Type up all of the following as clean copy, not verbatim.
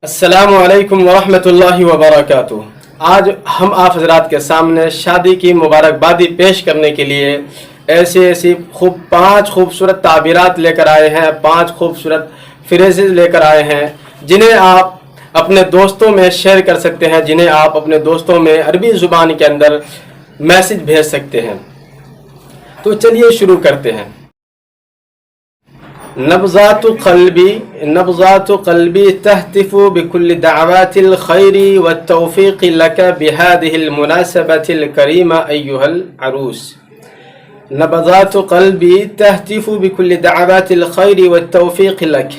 السلام علیکم ورحمۃ اللہ وبرکاتہ۔ آج ہم آپ حضرات کے سامنے شادی کی مبارکبادی پیش کرنے کے لیے ایسی پانچ خوبصورت تعبیرات لے کر آئے ہیں، پانچ خوبصورت فریزز لے کر آئے ہیں جنہیں آپ اپنے دوستوں میں شیئر کر سکتے ہیں، جنہیں آپ اپنے دوستوں میں عربی زبان کے اندر میسج بھیج سکتے ہیں۔ تو چلیے شروع کرتے ہیں۔ نبضات قلبی تهتف بكل دعوات الخير والتوفيق لك بهذه المناسبة الكريمة أيها العروس۔ نبضات قلبی تهتف بكل دعوات الخير والتوفيق لك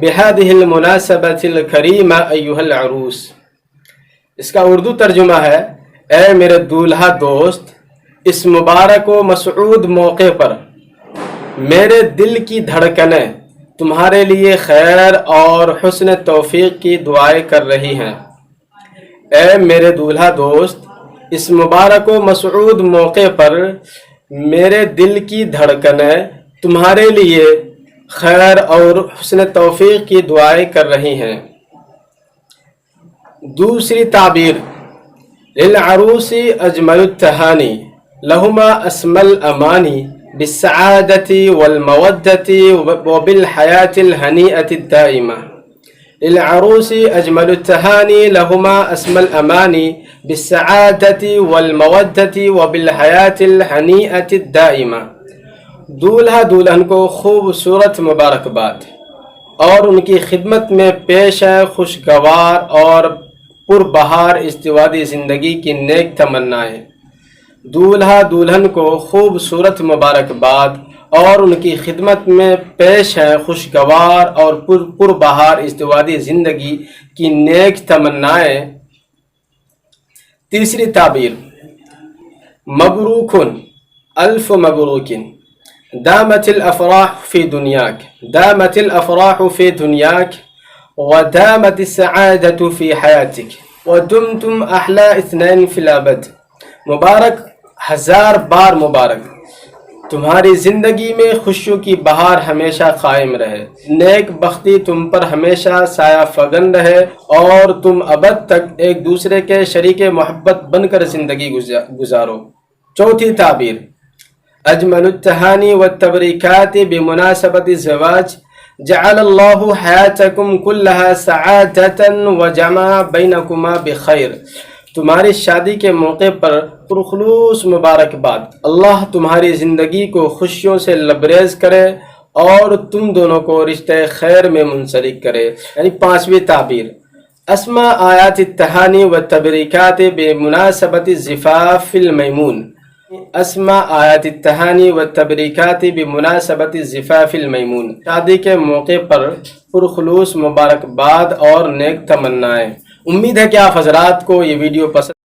بهذه المناسبة الكريمة أيها العروس۔ اس کا اردو ترجمہ ہے، اے میرے دولہا دوست، اس مبارک و مسعود موقع پر میرے دل کی دھڑکنیں تمہارے لیے خیر اور حسن توفیق کی دعائیں کر رہی ہیں۔ اے میرے دولہا دوست، اس مبارک و مسعود موقع پر میرے دل کی دھڑکنیں تمہارے لیے خیر اور حسن توفیق کی دعائیں کر رہی ہیں۔ دوسری تعبیر، للعروس اجمل التہانی لہما اسم الامانی بالسعادة والمودة وبالحياة الهنيئة الدائمة۔ للعروس أجمل التهاني لهما أسمى الأماني بالسعادة والمودة وبالحياة الهنيئة الدائمة۔ دولہا دلہن کو خوبصورت مبارکباد اور ان کی خدمت میں پیش ہے خوشگوار اور پربہار ازدواجی زندگی کی نیک تمنائیں۔ دولہا دلہن کو خوبصورت مبارکباد اور ان کی خدمت میں پیش ہے خوشگوار اور پربہار ازدواجی زندگی کی نیک تمنائیں۔ تیسری تعبیر، مبروکن الف مبروکن دامت الافراح فی دنیاک، دامت الافراح فی دنیاک ودامت السعادة فی حیاتک ودمتم احلی اثنین فی الابد۔ مبارک، ہزار بار مبارک، تمہاری زندگی میں خوشیوں کی بہار ہمیشہ قائم رہے، نیک بختی تم پر ہمیشہ سایہ فگن رہے اور تم ابد تک ایک دوسرے کے شریک محبت بن کر زندگی گزارو۔ چوتھی تعبیر، اجمل التہانی والتبریکات بمناسبت الزواج جعل اللہ حیاتکم کلها سعادتا وجمع بینکما بخیر۔ تمہاری شادی کے موقع پر پرخلوص مبارکباد، اللہ تمہاری زندگی کو خوشیوں سے لبریز کرے اور تم دونوں کو رشتہ خیر میں منسلک کرے۔ یعنی پانچویں تعبیر، اسماء آیات التہانی والتبریکات بمناسبت الزفاف المیمون۔ اسماء آیات التہانی والتبریکات بمناسبت الزفاف المیمون، شادی کے موقع پر پرخلوص مبارکباد اور نیک تمنائیں۔ امید ہے کہ آپ حضرات کو یہ ویڈیو پسند